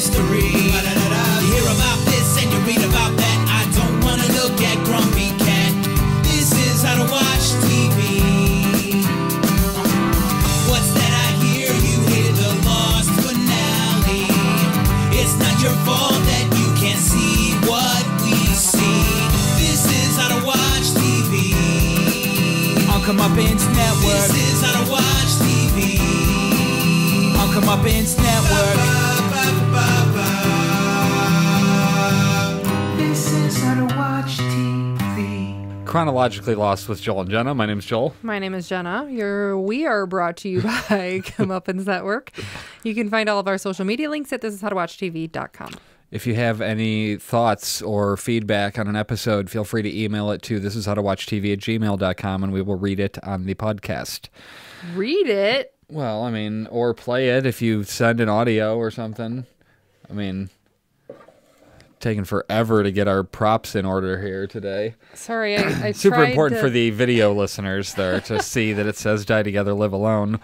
history. You hear about this and you read about that. I don't want to look at Grumpy Cat. This is how to watch TV. What's that I hear? You hear the Lost finale. It's not your fault that you can't see what we see. This is how to watch TV. On Comeuppance Network. This is how to watch TV. On Comeuppance Network. This is how to watch TV. Chronologically Lost with Joel and Jenna. My name's Joel. My name is Jenna. We are brought to you by Comeuppance Network. You can find all of our social media links at thisishowtowatchtv.com. If you have any thoughts or feedback on an episode, feel free to email it to thisishowtowatchtv@gmail.com and we will read it on the podcast. Read it? Well, I mean, or play it if you send an audio or something. I mean, taking forever to get our props in order here today. Sorry, I Super tried important to... for the video listeners there to see that it says Die Together, Live Alone.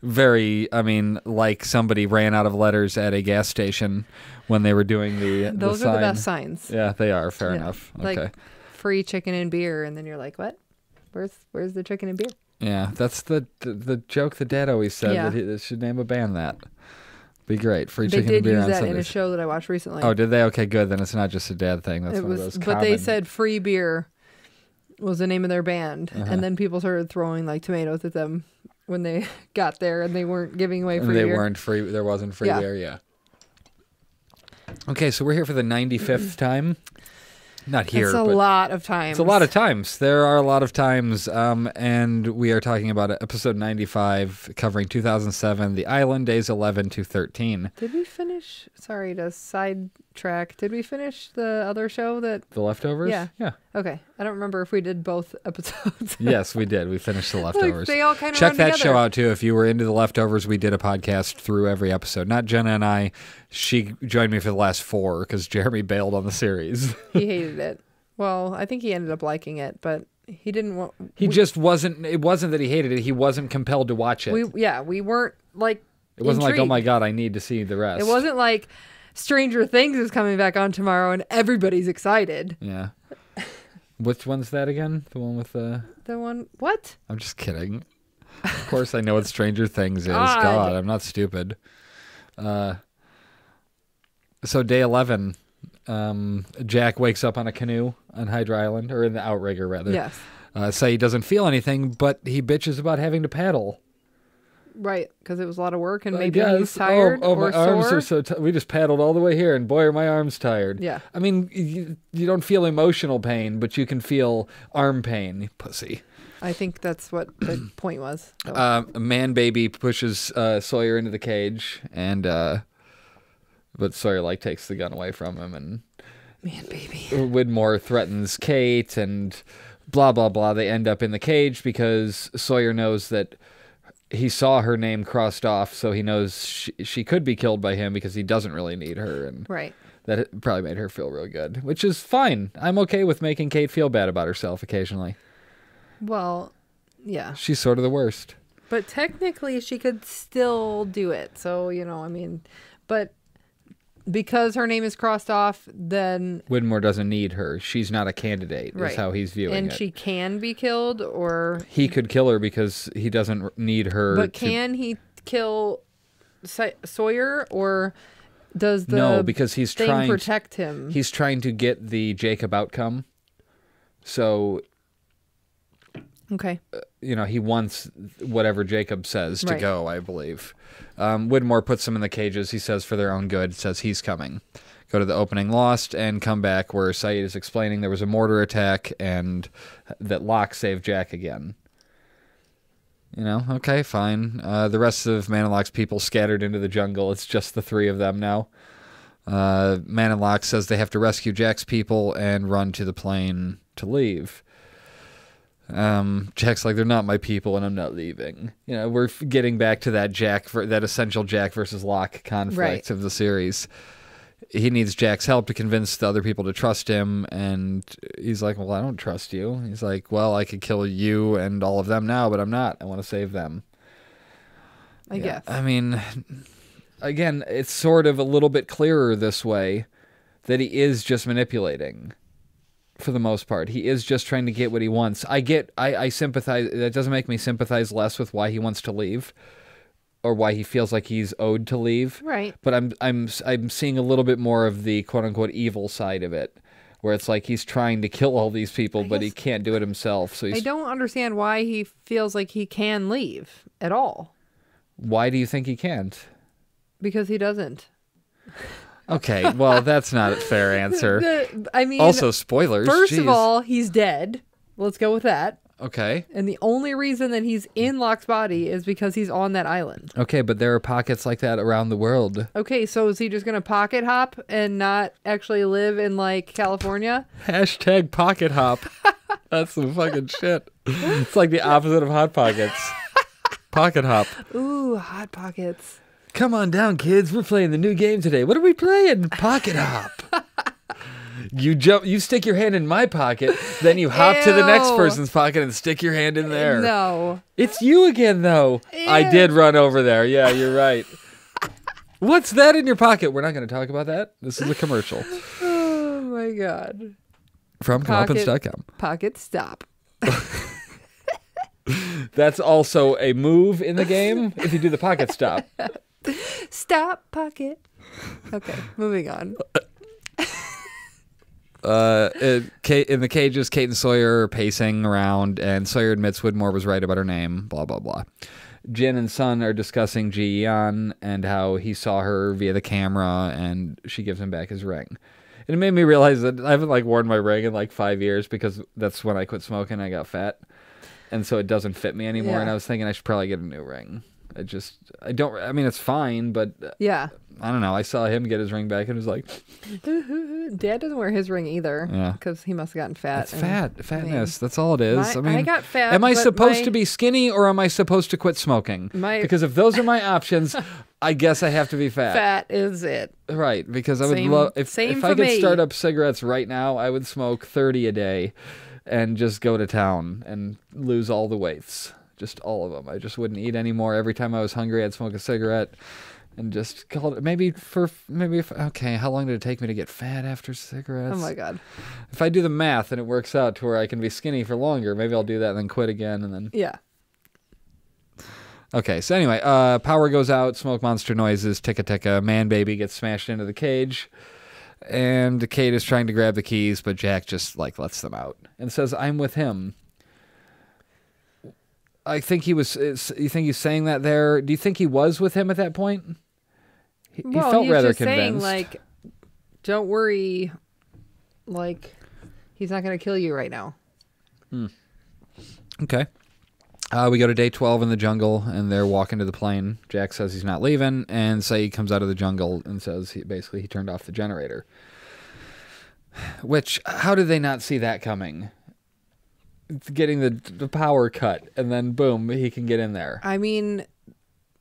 Very, I mean, like somebody ran out of letters at a gas station when they were doing the Those sign. are the best signs. Yeah, they are. Fair Yeah. enough. Like Okay. free chicken and beer, and then you're like, what? Where's the chicken and beer? Yeah, that's the joke that Dad always said, Yeah. that he should name a band that. Be great. Free They chicken did and beer use on that in a Sundays. show that I watched recently. Oh, did they? Okay, good. Then it's not just a Dad thing. That's It one was, of those but they common- said free beer was the name of their band, Uh-huh. and then people started throwing like tomatoes at them when they got there, and they weren't giving away free they beer. weren't free. There wasn't free Yeah. beer. Yeah. Okay, so we're here for the 95th time. Not here, It's a but lot of times. it's a lot of times. There are a lot of times, and we are talking about episode 95, covering 2007, The Island, days 11 to 13. Did we finish? Sorry to sidetrack. Did we finish the other show that? The Leftovers? Yeah. Yeah. Okay, I don't remember if we did both episodes. Yes, we did. We finished The Leftovers. they all kind of Check run that together. show out, too. If you were into The Leftovers, we did a podcast through every episode. Not Jenna and I. She joined me for the last 4 because Jeremy bailed on the series. He hated it. Well, I think he ended up liking it, but he didn't want. He just wasn't. It wasn't that he hated it. He wasn't compelled to watch it. We weren't like. It wasn't like, oh intrigued. my God, I need to see the rest. It wasn't like Stranger Things is coming back on tomorrow and everybody's excited. Yeah. Which one's that again? The one with the... The one, what? I'm just kidding. Of course I know what Stranger Things is. God. God, I'm not stupid. So day 11, Jack wakes up on a canoe on Hydra Island, or in the outrigger, rather. Yes. Say he doesn't feel anything, but he bitches about having to paddle. Right, because it was a lot of work and I maybe guess. he's tired Oh, or my arms sore. are so we just paddled all the way here, and boy, are my arms tired. Yeah. I mean, you don't feel emotional pain, but you can feel arm pain, you pussy. I think that's what the point was. So. A man baby pushes Sawyer into the cage, and but Sawyer takes the gun away from him, and Man, baby. Widmore threatens Kate, and blah blah blah. They end up in the cage because Sawyer knows that he saw her name crossed off, so he knows she could be killed by him because he doesn't really need her, and Right. that probably made her feel real good, which is fine. I'm okay with making Kate feel bad about herself occasionally. Well, yeah. She's sort of the worst. But technically she could still do it. So, I mean, but because her name is crossed off, then... Widmore doesn't need her. She's not a candidate, Right. is how he's viewing And it. she can be killed, or... He could kill her because he doesn't need her. But can he kill Sawyer, or does the No, because he's thing trying protect him? He's trying to get the Jacob outcome. So, Okay. he wants whatever Jacob says to Right. go, I believe. Widmore puts them in the cages, he says, for their own good, says he's coming. Go to the opening Lost and come back where Saeed is explaining there was a mortar attack and that Locke saved Jack again. Okay, fine. The rest of Man and Locke's people scattered into the jungle. It's just the 3 of them now. Man and Locke says they have to rescue Jack's people and run to the plane to leave. Jack's like, they're not my people and I'm not leaving. We're getting back to that essential Jack versus Locke conflict Right. of the series. He needs Jack's help to convince the other people to trust him, and he's like, well, I don't trust you. He's like, well, I could kill you and all of them now, but I'm not. I want to save them. I guess. I mean, again, it's sort of a little bit clearer this way that he is just manipulating for the most part. He is just trying to get what he wants. I sympathize. That doesn't make me sympathize less with why he wants to leave or why he feels like he's owed to leave. Right. But I'm seeing a little bit more of the quote unquote evil side of it, where it's like he's trying to kill all these people, but he can't do it himself. So I don't understand why he feels like he can leave at all. Why do you think he can't? Because he doesn't. Okay, well, that's not a fair answer. I mean, also, spoilers. First Jeez. of all, he's dead. Let's go with that. Okay. And the only reason that he's in Locke's body is because he's on that island. Okay, but there are pockets like that around the world. Okay, so is he just going to pocket hop and not actually live in, like, California? Hashtag pocket hop. That's some fucking shit. It's like the opposite of Hot Pockets. Pocket hop. Ooh, Hot Pockets. Come on down, kids. We're playing the new game today. What are we playing? Pocket hop. You stick your hand in my pocket, then you hop to the next person's pocket and stick your hand in there. No. It's you again, though. Ew. I did run over there. Yeah, you're right. What's that in your pocket? We're not going to talk about that. This is a commercial. Oh, my God. From comeuppance.com. Pocket stop. That's also a move in the game if you do the pocket stop. Stop pocket. Okay, moving on. In the cages, Kate and Sawyer are pacing around, and Sawyer admits Widmore was right about her name, blah, blah, blah. Jin and Sun are discussing Ji Yeon and how he saw her via the camera, and she gives him back his ring. And it made me realize that I haven't, like, worn my ring in, like, 5 years because that's when I quit smoking and I got fat. And so it doesn't fit me anymore, and I was thinking I should probably get a new ring. I mean, it's fine, but yeah, I don't know. I saw him get his ring back and was like, Dad doesn't wear his ring either. Yeah, because he must have gotten fat. It's fatness. I mean, that's all it is. I got fat. Am I supposed to be skinny or am I supposed to quit smoking? Because if those are my options, I guess I have to be fat. Fat is it. Right, because I would love if I could start up cigarettes right now, I would smoke 30 a day and just go to town and lose all the weights. Just all of them. I just wouldn't eat anymore. Every time I was hungry, I'd smoke a cigarette and just call it. Okay, how long did it take me to get fat after cigarettes? Oh my God. If I do the math and it works out to where I can be skinny for longer, maybe I'll do that and then quit again and then. Yeah. Okay, so anyway, power goes out, smoke monster noises, ticka ticka, man baby gets smashed into the cage. And Kate is trying to grab the keys, but Jack just lets them out and says, "I'm with him." I think he was. You think he's saying that there? Do you think he was with him at that point? He felt rather just convinced. Saying, don't worry. He's not going to kill you right now. Okay. We go to day 12 in the jungle, and they're walking to the plane. Jack says he's not leaving, and Saeed comes out of the jungle and says he turned off the generator. Which, how did they not see that coming? Getting the power cut, and then boom, he can get in there. I mean,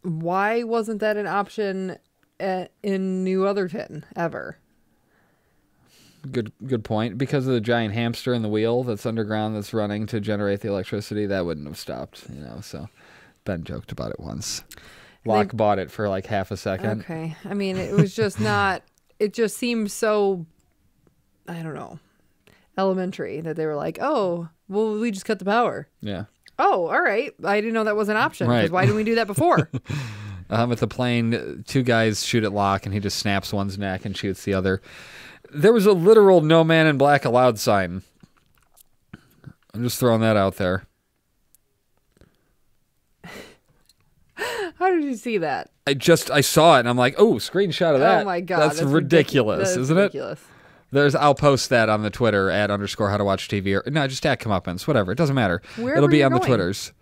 why wasn't that an option in New Otherton ever? Good point. Because of the giant hamster in the wheel that's underground that's running to generate the electricity, that wouldn't have stopped. So Ben joked about it once. Locke bought it for half a second. Okay. I mean, it was just not. It just seemed so. I don't know. Elementary that they were like, oh, well, we just cut the power. Yeah. Oh, all right. I didn't know that was an option. Right. Why didn't we do that before? At the plane, two guys shoot at Locke, and he just snaps one's neck and shoots the other. There was a literal "No Man in Black Allowed" sign. I'm just throwing that out there. How did you see that? I saw it, and I'm like, oh, screenshot of that. Oh, my God. That's ridiculous, isn't ridiculous. it? I'll post that on the Twitter, @_howtowatchtv. Or, no, just @comeuppance, whatever. It doesn't matter. It'll be on the Twitters.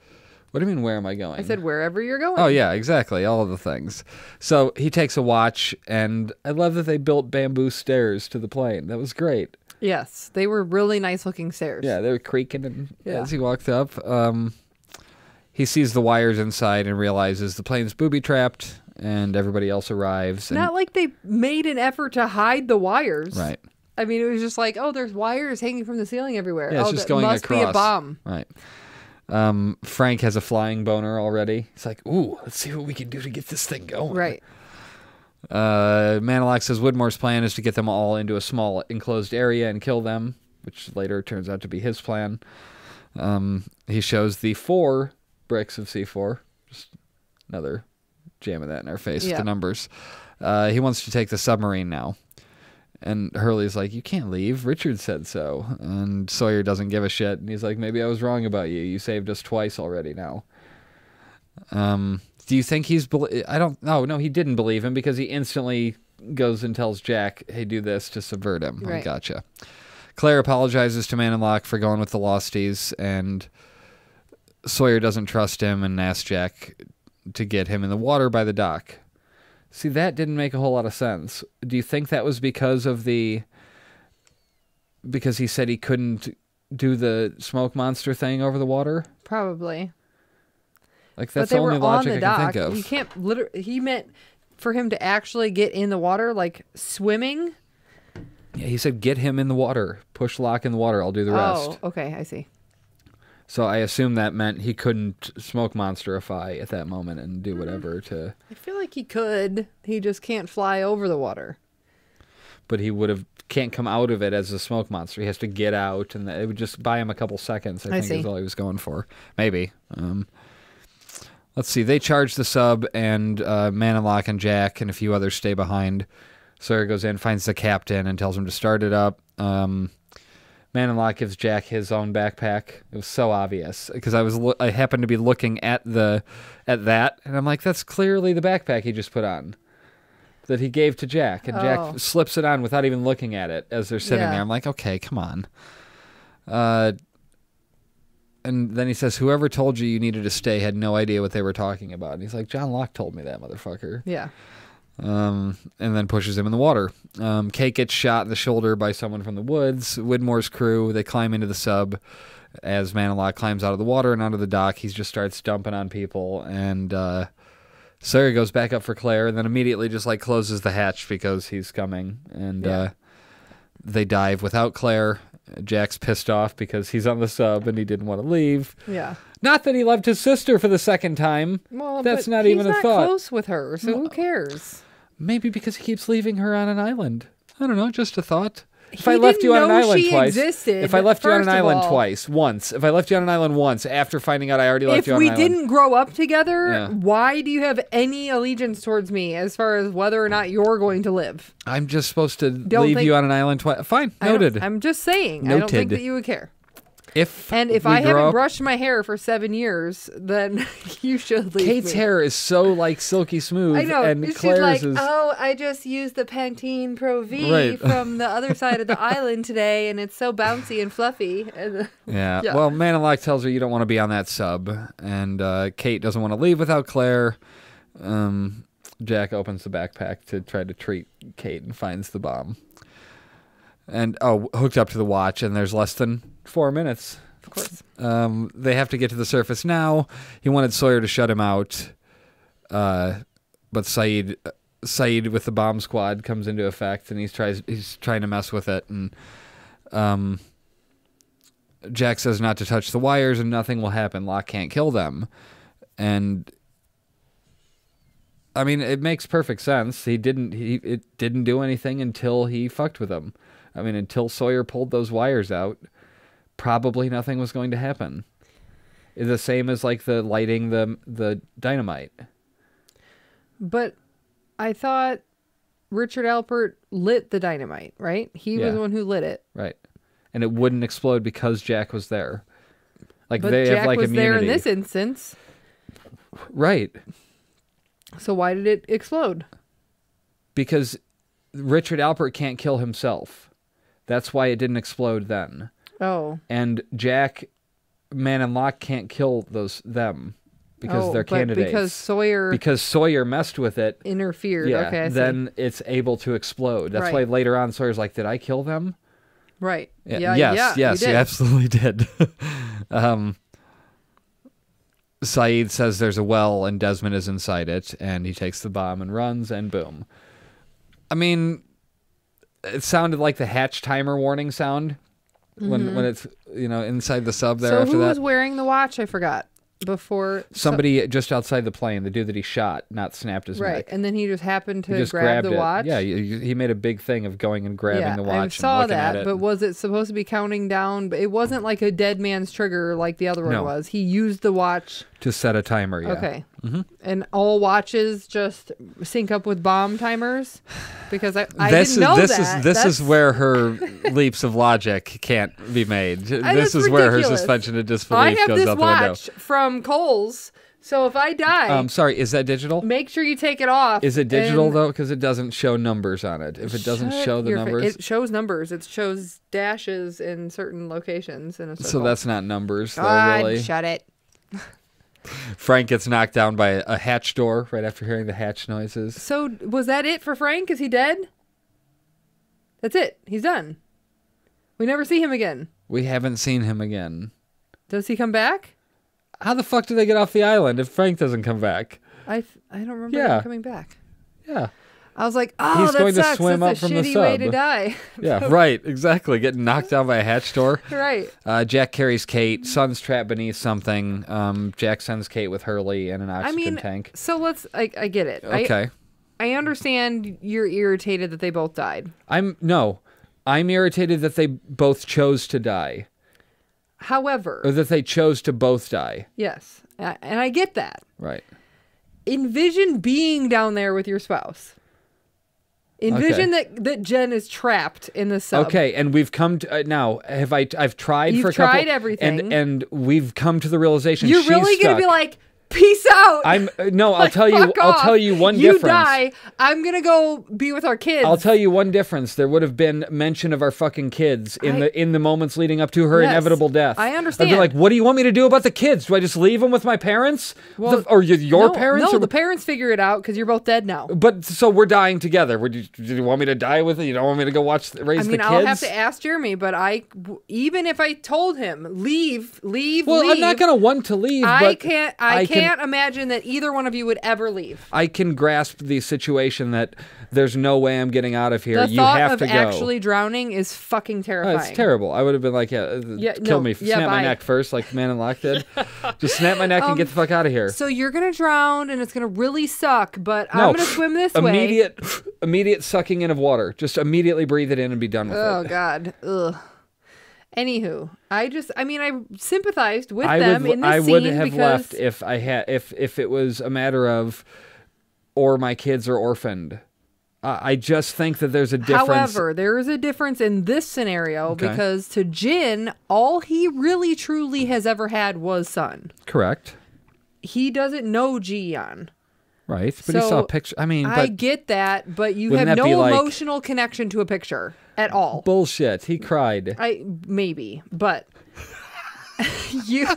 What do you mean, where am I going? I said wherever you're going. Oh, yeah, exactly. All of the things. So he takes a watch, and I love that they built bamboo stairs to the plane. That was great. Yes, they were really nice looking stairs. Yeah, they were creaking as he walked up. He sees the wires inside and realizes the plane's booby-trapped, and everybody else arrives. Not like they made an effort to hide the wires. Right. I mean, it was just like, oh, there's wires hanging from the ceiling everywhere. Yeah, it's just going must across. Be a bomb. Right. Frank has a flying boner already. He's like, ooh, let's see what we can do to get this thing going. Right. Manilock says Widmore's plan is to get them all into a small enclosed area and kill them, which later turns out to be his plan. He shows the 4 bricks of C4. Just another jamming that in our face with the numbers. He wants to take the submarine now. And Hurley's like, you can't leave. Richard said so. And Sawyer doesn't give a shit. And he's like, maybe I was wrong about you. You saved us twice already now. Do you think he's... I don't... No, he didn't believe him because he instantly goes and tells Jack, hey, do this to subvert him. Right. I gotcha. Claire apologizes to Manilock for going with the Losties, and Sawyer doesn't trust him and asks Jack to get him in the water by the dock. See, that didn't make a whole lot of sense. Do you think that was because he said he couldn't do the smoke monster thing over the water? Probably. Like, that's but they the only were on logic the I dock. can think of. You can't literally... He meant for him to actually get in the water, like swimming. Yeah, he said, get him in the water. Push Locke in the water. I'll do the rest. Oh, okay. I see. So I assume that meant he couldn't smoke monsterify at that moment and do whatever to... I feel like he could. He just can't fly over the water. But he can't come out of it as a smoke monster. He has to get out, and it would just buy him a couple seconds, I think see. is all he was going for. Maybe. Let's see. They charge the sub, and Manilock and Jack and a few others stay behind. Sawyer goes in, finds the captain, and tells him to start it up. Manilock gives Jack his own backpack. It was so obvious because I happened to be looking at that, and I'm like, that's clearly the backpack he just put on that he gave to Jack, and Jack slips it on without even looking at it as they're sitting there. I'm like, okay, come on. And then he says, whoever told you needed to stay had no idea what they were talking about. And he's like, John Locke told me that, motherfucker. Yeah. And then pushes him in the water. Kate gets shot in the shoulder by someone from the woods. Widmore's crew, they climb into the sub. As Manilock climbs out of the water and onto the dock, he just starts dumping on people. And Sawyer goes back up for Claire and then immediately just like closes the hatch because he's coming. And they dive without Claire. Jack's pissed off because he's on the sub and he didn't want to leave. Yeah. Not that he loved his sister for the second time. Well, that's not even a thought. He's not close with her, so who cares? Maybe because he keeps leaving her on an island. I don't know, just a thought. If He I left you on an didn't know island she twice, existed, if I left you on an first of island all. once, if I left you on an island once after finding out I already left If you on we an island. didn't grow up together, Yeah. why do you have any allegiance towards me as far as whether or not you're going to live? I'm just supposed to Don't leave think- you on an island twice. Fine, noted. I'm just saying. I don't think Noted. that you would care. If And if we I grow haven't up- brushed my hair for 7 years, then you should leave Kate's me. hair is so like silky smooth, I know. and She's Claire's like, is. oh, I just used the Pantene Pro V Right. from the other side of the island today, and it's so bouncy and fluffy. And, Yeah. Yeah. Well, Manilock tells her you don't want to be on that sub, and Kate doesn't want to leave without Claire. Jack opens the backpack to try to treat Kate and finds the bomb. And hooked up to the watch, and there's less than 4 minutes. of course. They have to get to the surface now. He wanted Sawyer to shut him out, but Saeed with the bomb squad comes into effect, and he's trying to mess with it, and Jack says not to touch the wires and nothing will happen. Locke can't kill them. And I mean, it makes perfect sense. It didn't do anything until he fucked with him. I mean, until Sawyer pulled those wires out, probably nothing was going to happen. It's the same as like the lighting the dynamite. But I thought Richard Alpert lit the dynamite, right? He was the one who lit it. Right. And it wouldn't explode because Jack was there. Like But they Jack have like was immunity. there in this instance. Right. So why did it explode? Because Richard Alpert can't kill himself. That's why it didn't explode then. Oh. And Jack, Man, and Locke can't kill them because they're candidates. Because Sawyer messed with it. interfered. Yeah, Okay, I see. then it's able to explode. That's why Right. later on Sawyer's like, did I kill them? Right. Yeah, Yeah, yes, you you did. absolutely did. Saeed says there's a well and Desmond is inside it, and he takes the bomb and runs, and boom. I mean, it sounded like the hatch timer warning sound when it's inside the sub there So after who that. was wearing the watch? I forgot. before Somebody just outside the plane, the dude that he shot, not snapped his right, neck. and then he just happened He to just grab grabbed the it. watch. Yeah, he made a big thing of going and grabbing the watch I saw and looking that, at it. but was it supposed to be counting down? But it wasn't like a dead man's trigger like the other one No. was. He used the watch. To set a timer, yeah. Okay. And all watches just sync up with bomb timers? Because I didn't know that. This is where her leaps of logic can't be made. This is where her ridiculous. suspension of I disbelief have goes this out the window. watch from Kohl's, so if I die, Sorry, is that digital? make sure you take it off. Is it digital, and though? Because it doesn't show numbers on it. If it doesn't shut show the your fa- numbers... It shows numbers. It shows dashes in certain locations in a circle. So that's not numbers, though, God, really. shut it. Frank gets knocked down by a hatch door right after hearing the hatch noises. So was that it for Frank? Is he dead? That's it. He's done. We never see him again. We haven't seen him again. Does he come back? How the fuck do they get off the island if Frank doesn't come back? I don't remember Yeah. him coming back. Yeah. I was like, oh, He's that going to sucks. swim That's up a from the shitty way to sub. die. Yeah, right. Exactly. Getting knocked down by a hatch door. Right. Jack carries Kate. Son's trapped beneath something. Jack sends Kate with Hurley in an oxygen tank. So I get it. Okay. I understand you're irritated that they both died. I'm irritated that they both chose to die. However, Or that they chose to both die. yes, and I get that. Right. Envision being down there with your spouse. Envision that Jen is trapped in the sub. Okay, and we've come to now. I've tried You've for a couple, tried everything. and we've come to the realization You're she's really gonna stuck. be like, peace out. I'm no. I'll Like, tell you. fuck I'll off. tell you one You difference. die. I'm gonna go be with our kids. I'll tell you one difference. There would have been mention of our fucking kids in the moments leading up to her Yes, inevitable death. I I'd understand. be like, "What do you want me to do about the kids? Do I just leave them with my parents, Well, or your no, parents? No, or, the parents figure it out because you're both dead now. but so we're dying together. Do you want me to die with it? You don't want me to go raise the kids? I'll have to ask Jeremy, but even if I told him leave, Well, leave, I'm not gonna want to leave. I but can't. I can't imagine that either one of you would ever leave. I can grasp the situation that there's no way I'm getting out of here. The You thought have of to go. actually drowning is fucking Oh, terrifying. it's terrible. I would have been like, kill me. Snap my bye. neck first, like Man in Lock did. Just snap my neck and get the fuck out of here. So you're gonna drown, and it's gonna really suck. But I'm gonna swim this way. Immediate sucking in of water. Just immediately breathe it in and be done with Oh it. God. Ugh. Anywho, I sympathized with them in this I scene would have because left if it was a matter of, or my kids are orphaned. I just think that there's a difference. However, there is a difference in this scenario because to Jin, all he really truly has ever had was Sun. Correct. He doesn't know Ji-yeon. Right, but he saw a picture. I mean, I but get that, but you wouldn't have that be no like- emotional connection to a picture at all. bullshit. He cried. Maybe, but you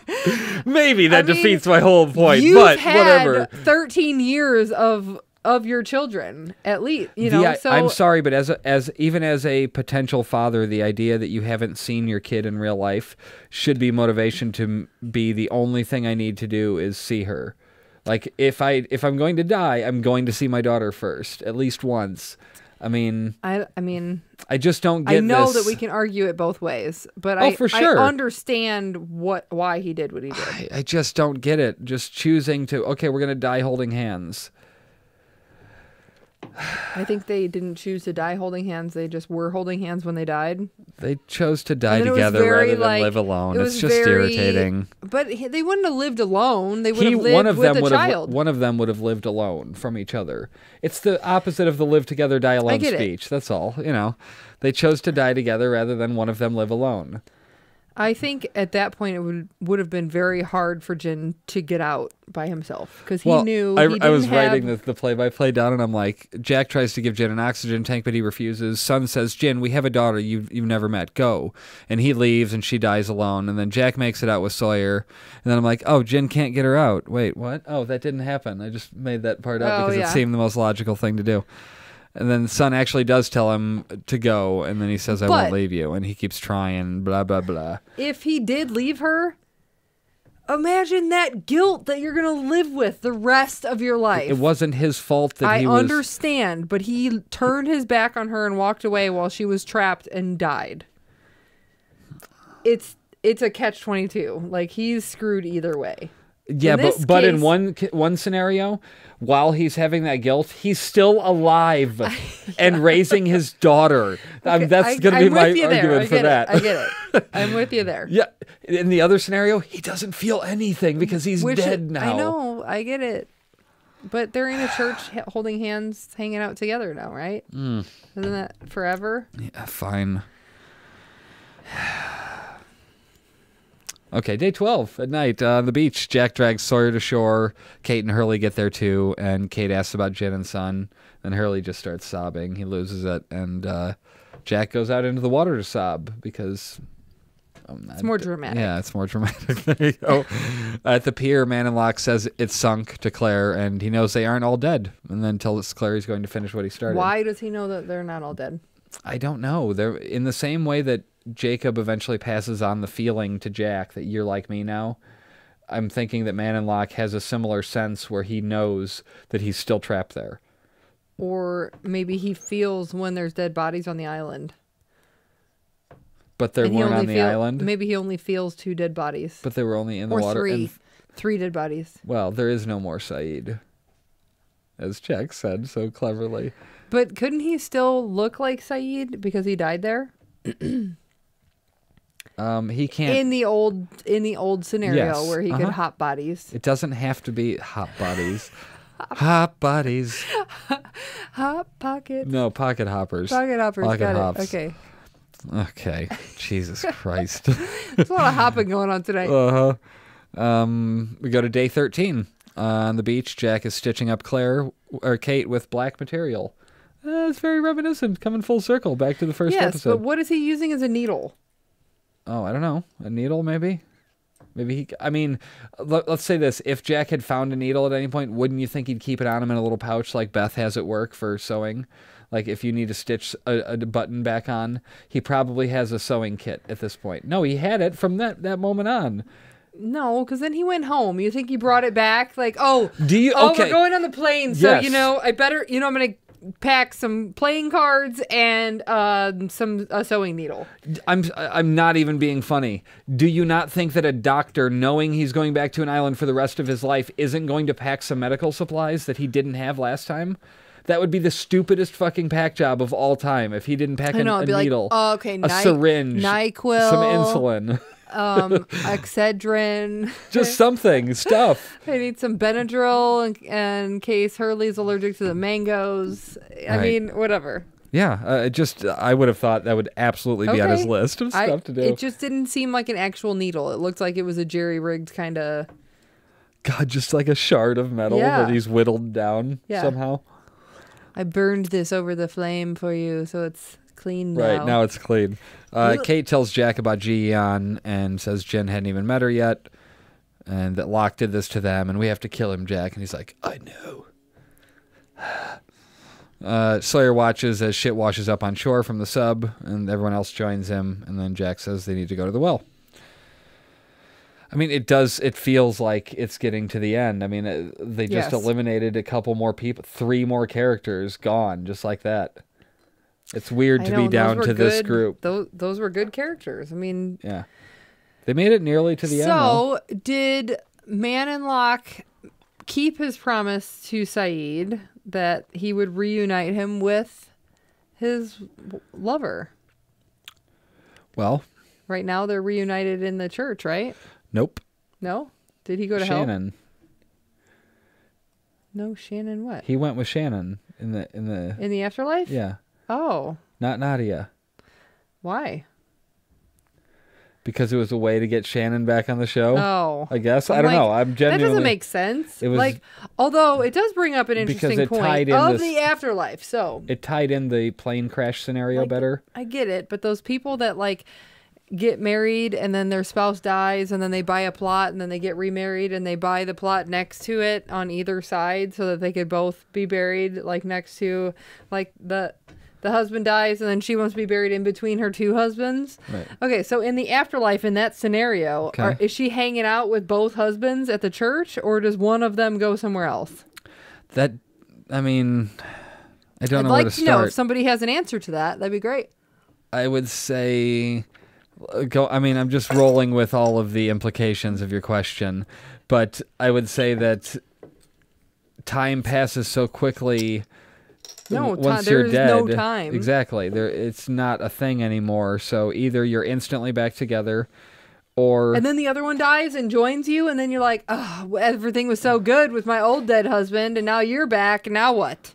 Maybe that I mean, defeats my whole point. you've But had whatever. 13 years of your children at least, I'm sorry, but as even as a potential father, the idea that you haven't seen your kid in real life should be motivation to be the only thing I need to do is see her. Like if I'm going to die, I'm going to see my daughter first, at least once. I mean, I just don't get. I know this. that we can argue it both ways, but for sure. I understand why he did what he did. I just don't get it. Just choosing to we're gonna die holding hands. I think they didn't choose to die holding hands. They just were holding hands when they died. They chose to die And then it was together very, rather than like, live alone. it It's was just very- irritating. But they wouldn't have lived alone. They would have lived with a child. One of them would have lived alone from each other. It's the opposite of the live together, die alone get it. speech. That's all. They chose to die together rather than one of them live alone. I think at that point it would have been very hard for Jin to get out by himself because he knew he didn't I was have... writing the play-by-play down, and I'm like, Jack tries to give Jin an oxygen tank, but he refuses. Son says, Jin, we have a daughter you've never met. Go. And he leaves, and she dies alone. And then Jack makes it out with Sawyer. And then I'm like, oh, Jin can't get her out. Wait, what? Oh, that didn't happen. I just made that part up because it seemed the most logical thing to do. And then Son actually does tell him to go, and then he says, I won't leave you. And he keeps trying, blah, blah, blah. If he did leave her, imagine that guilt that you're going to live with the rest of your life. It wasn't his fault that he was... I understand, but he turned his back on her and walked away while she was trapped and died. It's a catch-22. Like, he's screwed either way. Yeah, In this but in case- one scenario, while he's having that guilt, he's still alive and raising his daughter. That's going to be I'm my with you there. argument I for get that. I get it. I'm with you there. Yeah. In the other scenario, he doesn't feel anything because he's dead now. I know. I get it. But they're in a church holding hands, hanging out together now, right? Isn't that forever? Yeah, fine. Okay, day 12 at night on the beach. Jack drags Sawyer to shore. Kate and Hurley get there too, and Kate asks about Jen and Son. Then Hurley just starts sobbing. He loses it, and Jack goes out into the water to sob because It's more dramatic. Yeah, it's more dramatic. There you go. At the pier, Man in Lock says it's sunk to Claire, and he knows they aren't all dead. And then tells Claire he's going to finish what he started. Why does he know that they're not all dead? I don't know. They're in the same way that Jacob eventually passes on the feeling to Jack that you're like me now. I'm thinking that Man in Lock has a similar sense where he knows that he's still trapped there. Or maybe he feels when there's dead bodies on the island. But they weren't on the island? Maybe he only feels 2 dead bodies. But they were only in the or water. 3. 3 dead bodies. Well, there is no more Saeed, as Jack said so cleverly. But couldn't he still look like Saeed because he died there? He can't. In the old scenario Yes, where he could hop bodies. It doesn't have to be hot bodies. Hot bodies. Hot pockets. No, pocket hoppers. Pocket hoppers. Pocket Got hops. it. Okay. Okay. Jesus Christ. There's a lot of hopping going on tonight. We go to day 13. On the beach, Jack is stitching up Kate with black material. It's very reminiscent, coming full circle back to the first yes, episode. but what is he using as a needle? Oh, I don't know. A needle, maybe? Let's say this. If Jack had found a needle at any point, wouldn't you think he'd keep it on him in a little pouch like Beth has at work for sewing? Like if you need to stitch a button back on, he probably has a sewing kit at this point. No, he had it from that moment on. No, because then he went home. You think he brought it back? Like, okay. Okay. We're going on the plane, so, Yes. I better, I'm going to pack some playing cards and some sewing needle. I'm not even being funny. Do you not think that a doctor, knowing he's going back to an island for the rest of his life, isn't going to pack some medical supplies that he didn't have last time? That would be the stupidest fucking pack job of all time if he didn't pack a needle, a syringe, NyQuil, some insulin. Excedrin. Just something, stuff. I need some Benadryl in case Hurley's allergic to the mangoes. I mean, whatever. Yeah, I would have thought that would absolutely be on his list of stuff to do. It just didn't seem like an actual needle. It looked like it was a jerry-rigged kind of... God, just like a shard of metal that he's whittled down somehow. I burned this over the flame for you, so it's clean now. Right, now it's clean. Kate tells Jack about Ji-yeon and says Jen hadn't even met her yet, and that Locke did this to them, and we have to kill him, Jack. And he's like, I know. Sawyer watches as shit washes up on shore from the sub, and everyone else joins him, and then Jack says they need to go to the well. I mean, it feels like it's getting to the end. I mean, they just eliminated a couple more people, 3 more characters gone, just like that. It's weird to be down to this group. Those were good characters. I mean... Yeah. They made it nearly to the end, though. So, did Man in Lock keep his promise to Saeed that he would reunite him with his lover? Well... Right now, they're reunited in the church, right? Nope. No? Did he go to hell? Shannon. No, Shannon what? He went with Shannon in the afterlife? Yeah. Oh. Not Nadia. Why? Because it was a way to get Shannon back on the show. Oh. I guess. I don't know. I'm genuinely... That doesn't make sense. Although it does bring up an interesting point of the afterlife. So it tied in the plane crash scenario better. I get it, but those people that get married and then their spouse dies and then they buy a plot and then they get remarried and they buy the plot next to it on either side so that they could both be buried next to the husband dies and then she wants to be buried in between her 2 husbands. Right. Okay, so in the afterlife in that scenario, is she hanging out with both husbands at the church or does one of them go somewhere else? I don't know where to start. Know if somebody has an answer to that. That'd be great. I would say I mean, I'm just rolling with all of the implications of your question, but I would say that time passes so quickly. No, once there you're is dead, no time. Exactly. It's not a thing anymore. So either you're instantly back together, or and then the other one dies and joins you, and then you're like, oh, everything was so good with my old dead husband, and now you're back, and now what?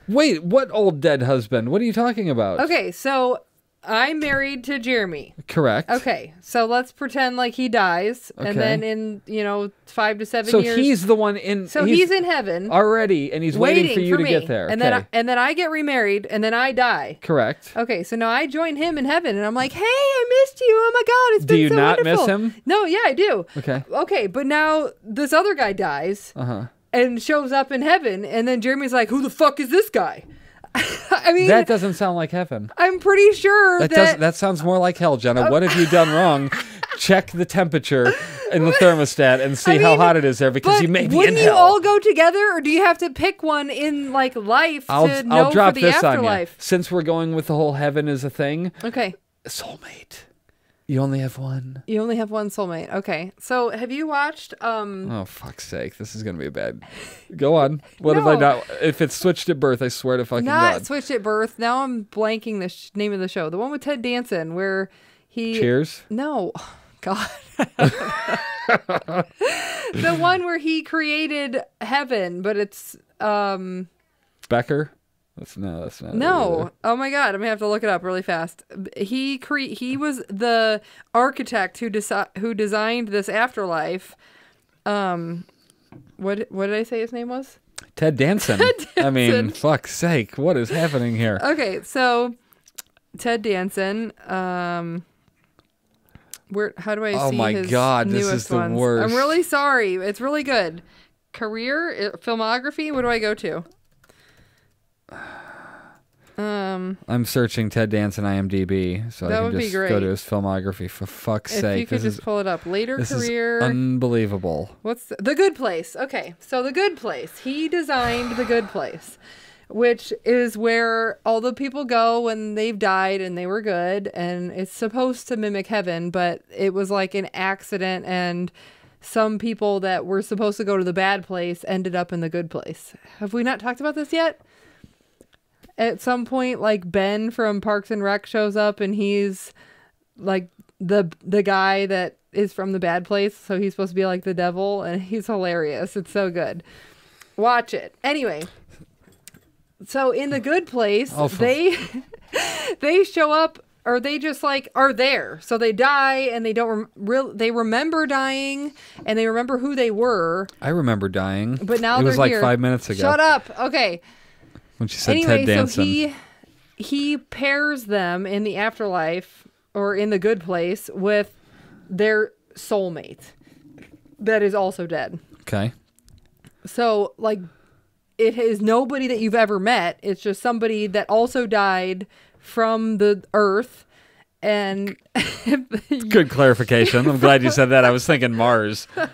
Wait, what old dead husband? What are you talking about? Okay, so I'm married to Jeremy. Correct. Okay, so let's pretend like he dies, Okay. and then in 5 to 7 So years. he's the one in. So he's in heaven already, and he's waiting for you to me. get there. And Okay. then I get remarried, and then I die. Correct. Okay, so now I join him in heaven, and I'm like, hey, I missed you. Oh my God, it's Do been you so not wonderful. miss him? No, yeah, I do. Okay. Okay, but now this other guy dies Uh-huh. and shows up in heaven, and then Jeremy's like, who the fuck is this guy? I mean, That doesn't sound like heaven. I'm pretty sure That sounds more like hell, Jenna. What have you done wrong? Check the temperature in the thermostat and see how hot it is there, because but you may be in wouldn't you hell. all go together, or do you have to pick one in like life to know I'll drop for the this on you. afterlife? Since we're going with the whole heaven is a thing, Okay. soulmate. You only have one. You only have one soulmate. Okay. So have you watched Oh, fuck's sake. This is going to be bad. Go on. What have I No. not? If it's switched at birth, I swear to fucking not God. Switched at Birth? Now I'm blanking the name of the show. The one with Ted Danson where he Cheers? No. God. The one where he created heaven, but it's Becker? That's not it no. either. Oh my God, I'm gonna have to look it up really fast. He was the architect who designed this afterlife. What did I say his name was? Ted Danson. I mean, Danson. fuck's sake. What is happening here? Okay, so Ted Danson. How do I Oh see my his God, this newest is the ones? worst. I'm really sorry. It's really good. Career, filmography. What do I go to? I'm searching Ted Danson IMDb, so That I would can be just great. go to his filmography. For fuck's If sake, you could this just is pull it up. Later this career. is unbelievable. What's the Good Place? Okay, so The Good Place. He designed The Good Place, which is where all the people go when they've died and they were good, and it's supposed to mimic heaven, but it was like an accident, and some people that were supposed to go to the bad place ended up in the good place. Have we not talked about this yet? At some point, like Ben from Parks and Rec shows up, and he's like the guy that is from the bad place, so he's supposed to be like the devil, and he's hilarious. It's so good. Watch it. Anyway, so in the good place, they show up, or they just like are there. So they die, and they don't they remember dying, and they remember who they were. I remember dying. But now it was they're like here. 5 minutes ago. Shut up. Okay. When she said Anyway, Ted Danson. so he pairs them in the afterlife, or in the good place, with their soulmate that is also dead. Okay. So, like, it is nobody that you've ever met. It's just somebody that also died from the earth. And Good clarification. I'm glad you said that. I was thinking Mars. I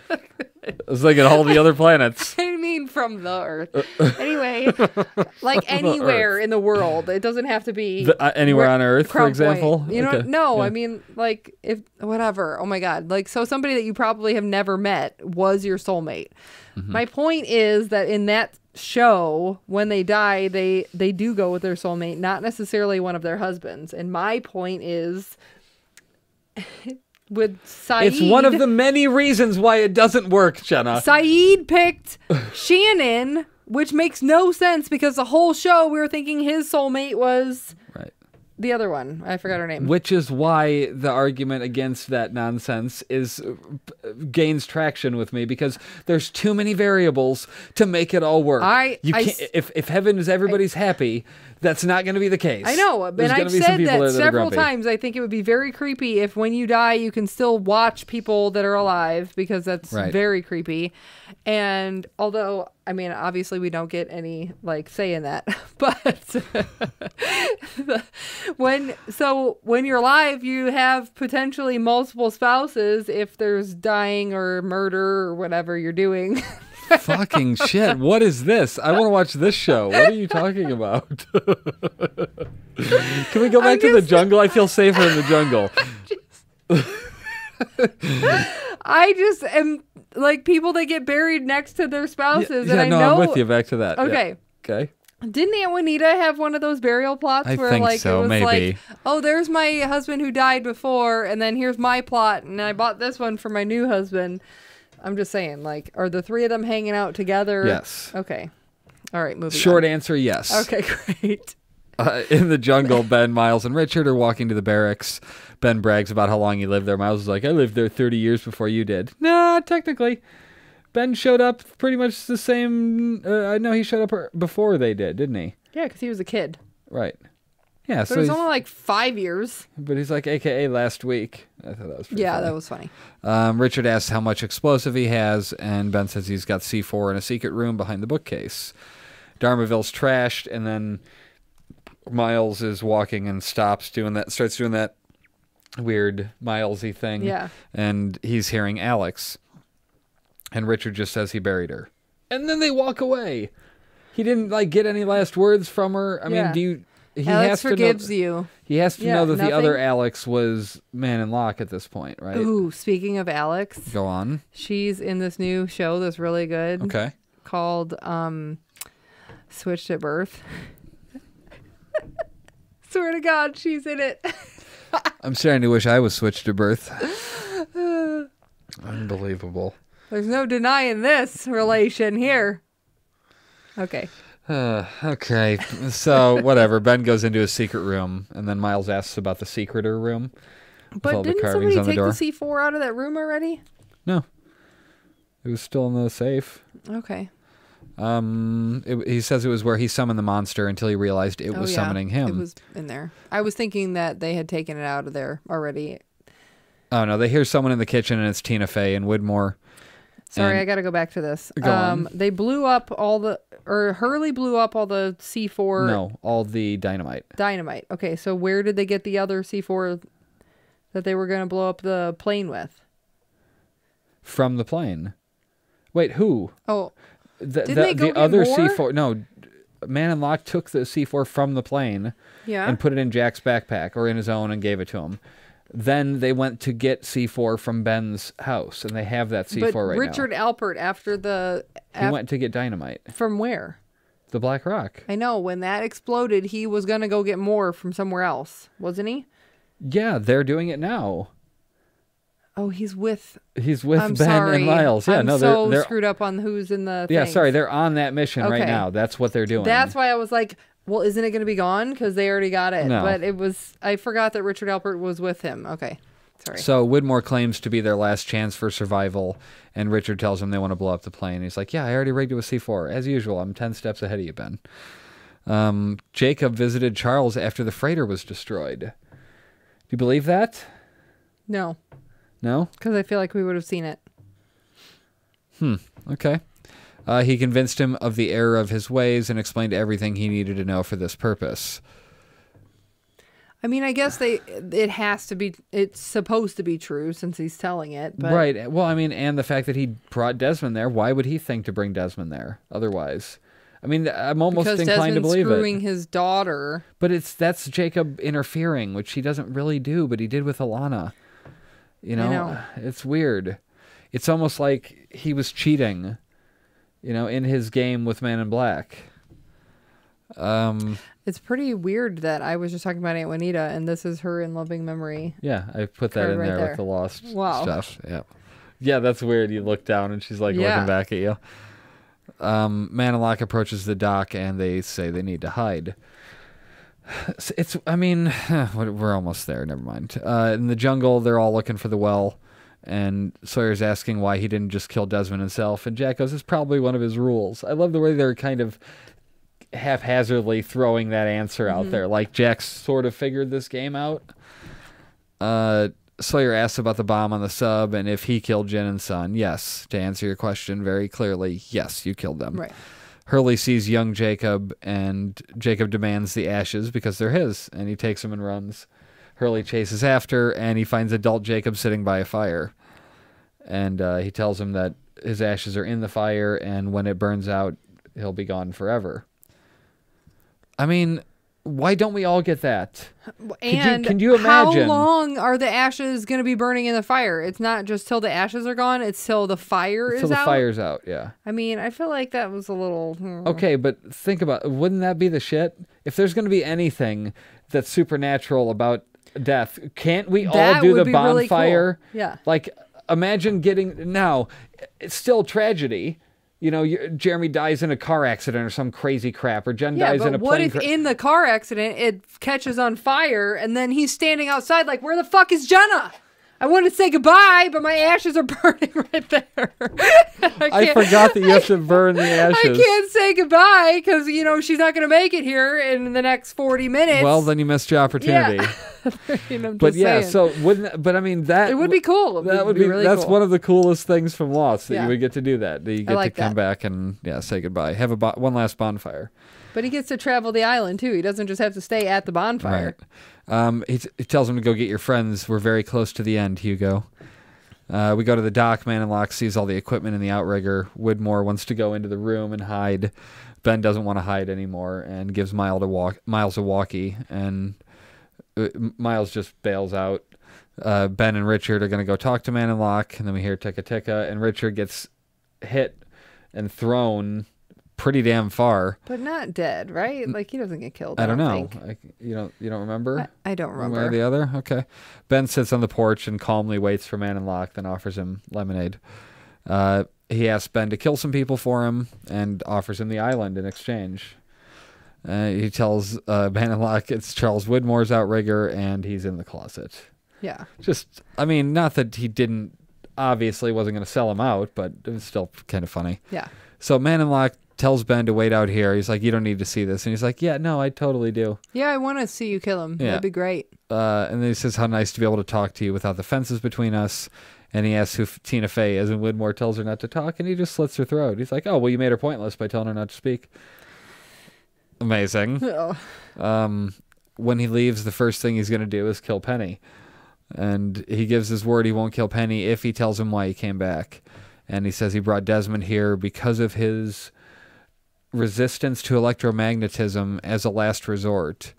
was thinking all the other planets. I mean from the earth. Anyway, like anywhere in the world. It doesn't have to be anywhere on Earth, for Crown example? Point. You know, Okay. no, Yeah. I mean like if whatever. Oh my God. Like so somebody that you probably have never met was your soulmate. Mm-hmm. My point is that in that show, when they die, they do go with their soulmate, not necessarily one of their husbands. And my point is with Saeed, It's one of the many reasons why it doesn't work, Jenna. Saeed picked Shannon, which makes no sense because the whole show we were thinking his soulmate was Right. the other one. I forgot her name. Which is why the argument against that nonsense gains traction with me, because there's too many variables to make it all work. If heaven is everybody's happy, that's not going to be the case. I know, There's and gonna I've be some said people that there that are several grumpy. times. I think it would be very creepy if when you die, you can still watch people that are alive, because that's Right. very creepy. And although, I mean, obviously we don't get any like say in that, but when you're alive, you have potentially multiple spouses if there's dying or murder or whatever you're doing. Fucking shit. What is this? I want to watch this show. What are you talking about? Can we go back to the jungle? I feel safer in the jungle. I just am like people that get buried next to their spouses, and I know. I'm with you. Back to that. Okay. Yeah. Okay. Didn't Aunt Juanita have one of those burial plots I where think like so, it was maybe. like, oh, there's my husband who died before, and then here's my plot, and I bought this one for my new husband. I'm just saying, like, are the three of them hanging out together? Yes. Okay. All right, moving Short on. answer, yes. Okay, great. In the jungle, Ben, Miles, and Richard are walking to the barracks. Ben brags about how long he lived there. Miles is like, I lived there 30 years before you did. Nah, technically. Ben showed up pretty much the same. I know he showed up before they did, didn't he? Yeah, because he was a kid. Right. Yeah, So it was only like 5 years. But he's like, AKA last week. I thought that was pretty funny. That was funny. Richard asks how much explosive he has, and Ben says he's got C4 in a secret room behind the bookcase. Dharmaville's trashed, and then Miles is walking and starts doing that weird Milesy thing. Yeah. And he's hearing Alex. And Richard just says he buried her. And then they walk away. He didn't like get any last words from her. I mean, he Alex has forgives to know, you. He has to know that nothing? the other Alex was man in lock at this point, right? Ooh, speaking of Alex. Go on. She's in this new show that's really good. Okay. Called Switched at Birth. Swear to God, she's in it. I'm starting to wish I was switched to birth. Unbelievable. There's no denying this relation here. Okay. Okay. So, whatever. Ben goes into his secret room, and then Miles asks about the secreter room. But didn't somebody take the C4 out of that room already? No. It was still in the safe. Okay. He says it was where he summoned the monster until he realized it was summoning him. It was in there. I was thinking that they had taken it out of there already. Oh, no. They hear someone in the kitchen, and it's Tina Fey and Widmore. Sorry, I got to go back to this. Go on. They blew up Hurley blew up all the C4. No, all the dynamite. Dynamite. Okay, so where did they get the other C4 that they were going to blow up the plane with? From the plane. Wait, who? Oh, The they go get other more? C4. No, Man in Lock took the C4 from the plane and put it in Jack's backpack or in his own and gave it to him. Then they went to get C4 from Ben's house, and they have that C4 but right Richard now. Alpert, after the... He went to get dynamite. From where? The Black Rock. I know. When that exploded, he was going to go get more from somewhere else, wasn't he? Yeah, they're doing it now. Oh, he's with Ben and Miles. Yeah, I'm no, they're screwed up on who's in the Yeah, things. sorry, they're on that mission right Okay. now. That's what they're doing. That's why I was like, well, isn't it going to be gone? Because they already got it. No. But I forgot that Richard Alpert was with him. Okay. Sorry. So Widmore claims to be their last chance for survival, and Richard tells him they want to blow up the plane. He's like, yeah, I already rigged it with C4. As usual, I'm 10 steps ahead of you, Ben. Jacob visited Charles after the freighter was destroyed. Do you believe that? No. No? Because I feel like we would have seen it. Okay. He convinced him of the error of his ways and explained everything he needed to know for this purpose. I mean, I guess it's supposed to be true since he's telling it. But Right. Well, I mean, and the fact that he brought Desmond there, why would he think to bring Desmond there otherwise? I mean, I'm almost because inclined to Desmond's believe screwing it. his daughter. But that's Jacob interfering, which he doesn't really do, but he did with Alana. You know, I know. It's weird. It's almost like he was cheating, in his game with Man in Black. It's pretty weird that I was just talking about Aunt Juanita, and this is her in loving memory. Yeah, I put that in right there there. with the Lost Wow. stuff. Yeah. Yeah, that's weird. You look down and she's like Yeah. looking back at you. Manilok approaches the dock and they say they need to hide. We're almost there. Never mind. In the jungle, they're all looking for the well, and Sawyer's asking why he didn't just kill Desmond himself, and Jack goes, it's probably one of his rules. I love the way they're kind of haphazardly throwing that answer out there. Like Jack's sort of figured this game out. Sawyer asks about the bomb on the sub and if he killed Jen and Son. Yes, to answer your question very clearly, yes, you killed them. Right. Hurley sees young Jacob, and Jacob demands the ashes because they're his, and he takes them and runs. Hurley chases after, and he finds adult Jacob sitting by a fire. And he tells him that his ashes are in the fire, and when it burns out, he'll be gone forever. I mean, Why don't we all get that? And can you imagine? How long are the ashes going to be burning in the fire? It's not just till the ashes are gone. It's till the fire is out. Till the fire's out, yeah. I mean, I feel like that was a little... Okay, but think about, wouldn't that be the shit? If there's going to be anything that's supernatural about death, can't we all do the bonfire? Really cool. Yeah. Like, imagine getting... Now, it's still tragedy. You know, Jeremy dies in a car accident or some crazy crap, or Jen dies in a plane what if in the car accident it catches on fire and then he's standing outside like, where the fuck is Jenna? I want to say goodbye, but my ashes are burning right there. I forgot that you have to burn the ashes. I can't say goodbye because, you know, she's not going to make it here in the next 40 minutes. Well, then you missed your opportunity. Yeah. You know, but yeah, saying. so wouldn't, but I mean, that... It would be cool. That would be really that's cool. one of the coolest things from Lost, that Yeah. you would get to do that. That you get like to come that. back and, say goodbye. Have one last bonfire. But he gets to travel the island, too. He doesn't just have to stay at the bonfire. Right. He tells him to go get your friends. We're very close to the end, Hugo. We go to the dock. Man in Lock sees all the equipment in the outrigger. Widmore wants to go into the room and hide. Ben doesn't want to hide anymore and gives Miles a walkie. And Miles just bails out. Ben and Richard are going to go talk to Man in Lock. And then we hear ticka ticka. And Richard gets hit and thrown pretty damn far. But not dead, right? Like, he doesn't get killed. I don't know. think. You don't remember? I don't remember. One way or the other? Okay. Ben sits on the porch and calmly waits for Man in Lock, then offers him lemonade. He asks Ben to kill some people for him and offers him the island in exchange. He tells Man in Lock it's Charles Widmore's outrigger and he's in the closet. Yeah. Just, I mean, not that he obviously wasn't going to sell him out, but it was still kind of funny. Yeah. So Man in Lock tells Ben to wait out here. He's like, you don't need to see this. And he's like, yeah, no, I totally do. Yeah, I want to see you kill him. Yeah. That'd be great. And then he says how nice to be able to talk to you without the fences between us. And he asks who Tina Fey is, and Widmore tells her not to talk, and he just slits her throat. He's like, oh, well, you made her pointless by telling her not to speak. Amazing. Oh. When he leaves, the first thing he's going to do is kill Penny. And he gives his word he won't kill Penny if he tells him why he came back. And he says he brought Desmond here because of his resistance to electromagnetism as a last resort.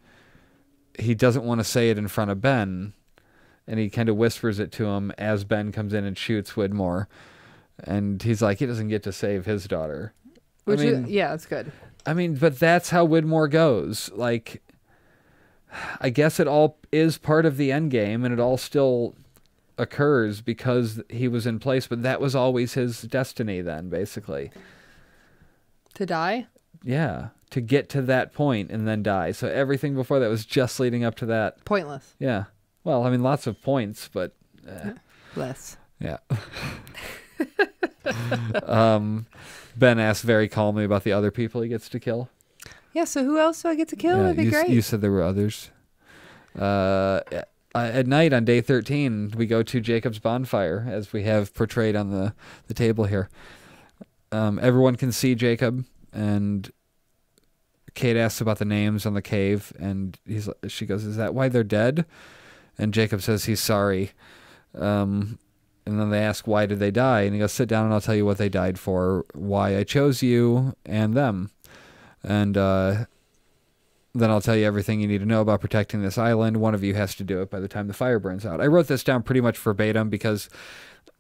He doesn't want to say it in front of Ben, and he kind of whispers it to him as Ben comes in and shoots Widmore. And he's like, he doesn't get to save his daughter. Yeah, it's good. I mean, but that's how Widmore goes. Like, I guess it all is part of the end game, and it all still occurs because he was in place, but that was always his destiny then, basically. To die? Yeah, to get to that point and then die. So everything before that was just leading up to that. Pointless. Yeah. Well, I mean, lots of points, but... Less. Yeah. Ben asks very calmly about the other people he gets to kill. Yeah, so who else do I get to kill? Yeah, That'd be great. You said there were others. At night on day 13, we go to Jacob's bonfire, as we have portrayed on the table here. Everyone can see Jacob, and Kate asks about the names on the cave, and she goes, is that why they're dead? And Jacob says he's sorry. And then they ask, why did they die? And he goes, sit down and I'll tell you what they died for, why I chose you and them. And then I'll tell you everything you need to know about protecting this island. One of you has to do it by the time the fire burns out. I wrote this down pretty much verbatim because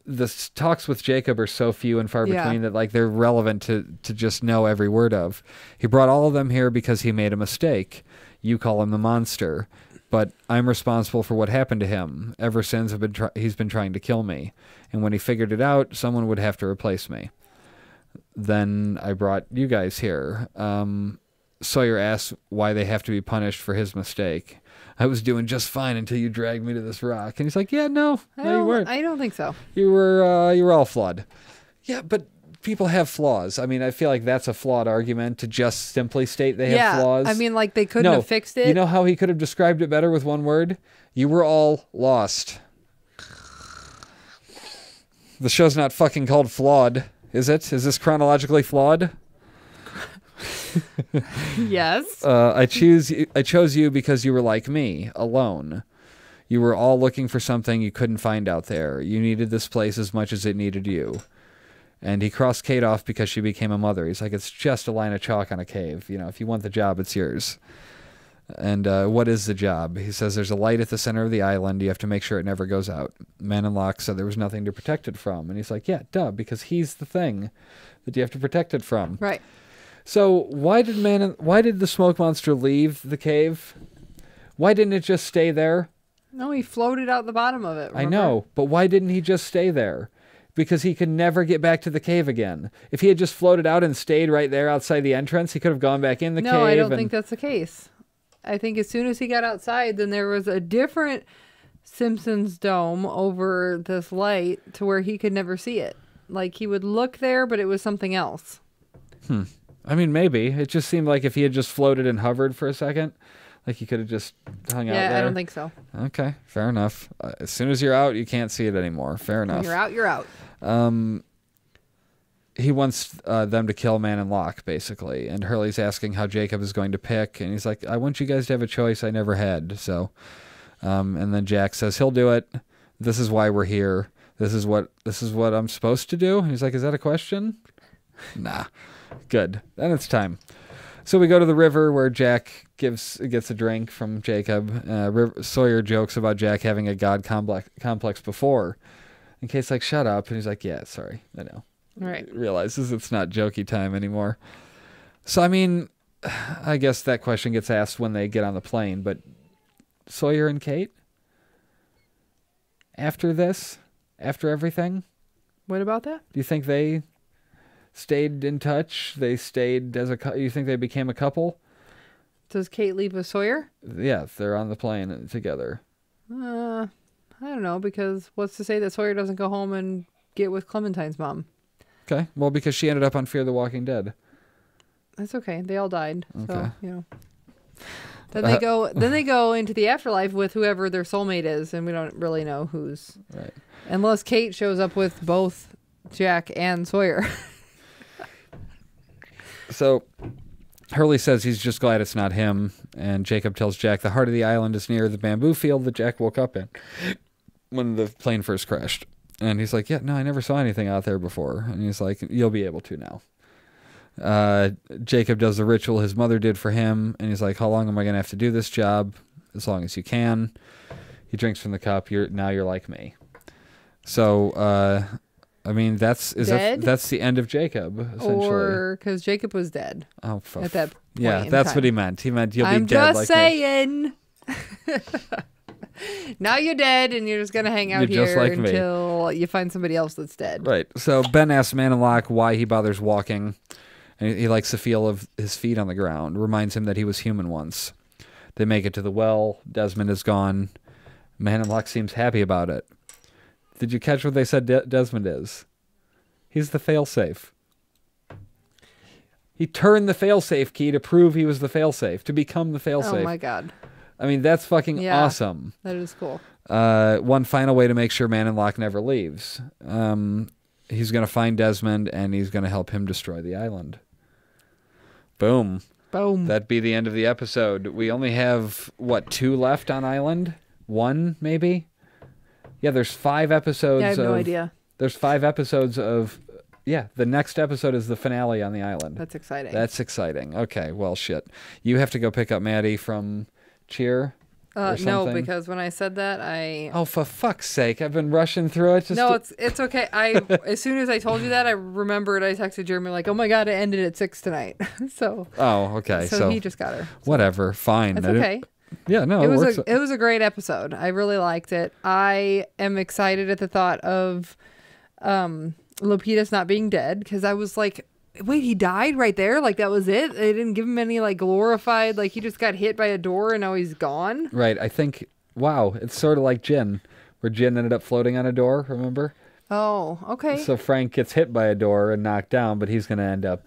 the talks with Jacob are so few and far between that like they're relevant to just know every word of. He brought all of them here because he made a mistake. You call him the monster. But I'm responsible for what happened to him. Ever since he's been trying to kill me. And when he figured it out, someone would have to replace me. Then I brought you guys here. Sawyer asks why they have to be punished for his mistake. I was doing just fine until you dragged me to this rock. And he's like, yeah, no you weren't. I don't think so. You were all flawed. Yeah, but people have flaws. I mean, I feel like that's a flawed argument to just simply state they have flaws. I mean, like they couldn't have fixed it. You know how he could have described it better with one word? You were all lost. The show's not fucking called Flawed, is it? Is this chronologically flawed? Yes. I chose you because you were like me, alone. You were all looking for something you couldn't find out there. You needed this place as much as it needed you. And he crossed Kate off because she became a mother. He's like, it's just a line of chalk on a cave. You know, if you want the job, it's yours. And what is the job? He says there's a light at the center of the island. You have to make sure it never goes out. Man in Locke said there was nothing to protect it from. And he's like, yeah, duh, because he's the thing that you have to protect it from. Right. So why did the smoke monster leave the cave? Why didn't it just stay there? No, he floated out the bottom of it. Remember? I know, but why didn't he just stay there? Because he could never get back to the cave again. If he had just floated out and stayed right there outside the entrance, he could have gone back in the cave. No, I don't think that's the case. I think as soon as he got outside, then there was a different Simpsons dome over this light to where he could never see it. Like, he would look there, but it was something else. I mean, maybe. It just seemed like if he had just floated and hovered for a second, like he could have just hung out there. Yeah, I don't think so. Okay, fair enough. As soon as you're out, you can't see it anymore. Fair enough. When you're out, you're out. He wants them to kill Man in Locke, basically. And Hurley's asking how Jacob is going to pick. And he's like, I want you guys to have a choice I never had. So, and then Jack says, he'll do it. This is why we're here. This is what I'm supposed to do. And he's like, is that a question? Nah. Good. Then it's time. So we go to the river where Jack gets a drink from Jacob. Sawyer jokes about Jack having a god complex before. And Kate's like, shut up. And he's like, yeah, sorry. I know. Right. Realizes it's not jokey time anymore. So, I mean, I guess that question gets asked when they get on the plane, but Sawyer and Kate? After this? After everything? What about that? Do you think they stayed in touch? They stayed as a couple? You think they became a couple? Does Kate leave with Sawyer? Yeah, they're on the plane together. I don't know, because what's to say that Sawyer doesn't go home and get with Clementine's mom? Okay, well, because she ended up on Fear the Walking Dead. That's okay. They all died. Okay. So, you know. Then they go into the afterlife with whoever their soulmate is, and we don't really know who's. Right. Unless Kate shows up with both Jack and Sawyer. So Hurley says he's just glad it's not him, and Jacob tells Jack the heart of the island is near the bamboo field that Jack woke up in when the plane first crashed. And he's like, yeah, no, I never saw anything out there before. And he's like, you'll be able to now. Jacob does the ritual his mother did for him, and he's like, how long am I going to have to do this job? As long as you can. He drinks from the cup. Now you're like me. So, I mean, that's the end of Jacob, essentially. Or because Jacob was dead. Oh, fuck. At that point yeah, in that's time. what he meant. He meant you'll I'm be dead just like me. saying. Now you're dead, and you're just gonna hang out You're just here like me. until you find somebody else that's dead. Right. So Ben asks Man in Locke why he bothers walking, and he likes the feel of his feet on the ground. Reminds him that he was human once. They make it to the well. Desmond is gone. Man in Locke seems happy about it. Did you catch what they said Desmond is? He's the failsafe. He turned the failsafe key to prove he was the failsafe, to become the failsafe. Oh my god. I mean, that's fucking awesome. That is cool. One final way to make sure Man in Locke never leaves. He's going to find Desmond, and he's going to help him destroy the island. Boom. Boom. That'd be the end of the episode. We only have, 2 left on Island? 1, maybe? Yeah, there's 5 episodes. Yeah, I have no idea. There's 5 episodes of... Yeah, the next episode is the finale on the island. That's exciting. That's exciting. Okay, well, shit. You have to go pick up Maddie from Cheer? No, because when I said that, Oh, for fuck's sake. I've been rushing through it. It's okay. As soon as I told you that, I remembered I texted Jeremy like, oh my god, it ended at 6 tonight. So. Oh, okay. So he just got her. So. Whatever. Fine. That's okay. Yeah, no, it was a great episode. I really liked it. I am excited at the thought of Lopitas not being dead, because I was like, wait, he died right there? Like, that was it? They didn't give him any, like, glorified, like, he just got hit by a door and now he's gone? Right. I think, wow, it's sort of like Jin, where Jin ended up floating on a door, remember? Oh, okay. So Frank gets hit by a door and knocked down, but he's going to end up...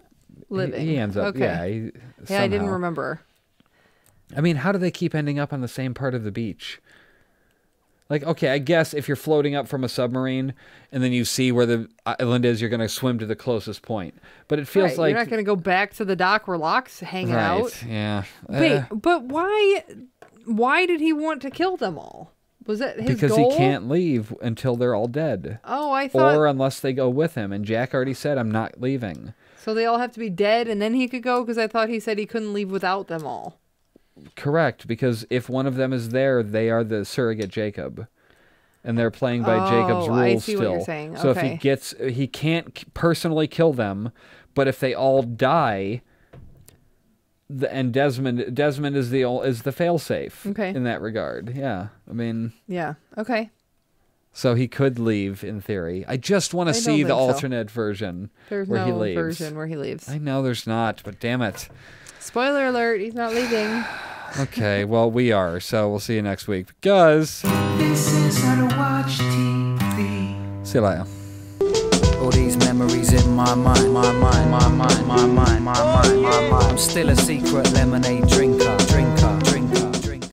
living. He ends up, okay. Yeah, I didn't remember. I mean, how do they keep ending up on the same part of the beach? Like, okay, I guess if you're floating up from a submarine and then you see where the island is, you're going to swim to the closest point. But it feels like... You're not going to go back to the dock where Locke's hanging out. Yeah. Wait, but why did he want to kill them all? Was that his because goal? He can't leave until they're all dead. Oh, I thought... Or unless they go with him. And Jack already said, I'm not leaving. So they all have to be dead and then he could go? Because I thought he said he couldn't leave without them all. Correct, because if one of them is there, they are the surrogate Jacob. And they're playing by Jacob's rules I see still. what you're saying. So Okay. if he can't personally kill them, but if they all die, and Desmond is the failsafe in that regard. Yeah, I mean. Yeah. Okay. So he could leave in theory. I just want to see the alternate version where he leaves. Version where he leaves. I know there's not, but damn it. Spoiler alert, he's not leaving. Okay, well, we are, so we'll see you next week. Because This is how to watch TV. See you later. All these memories in my mind, my mind, my mind, my mind, my mind, my mind. I'm still a secret lemonade drinker.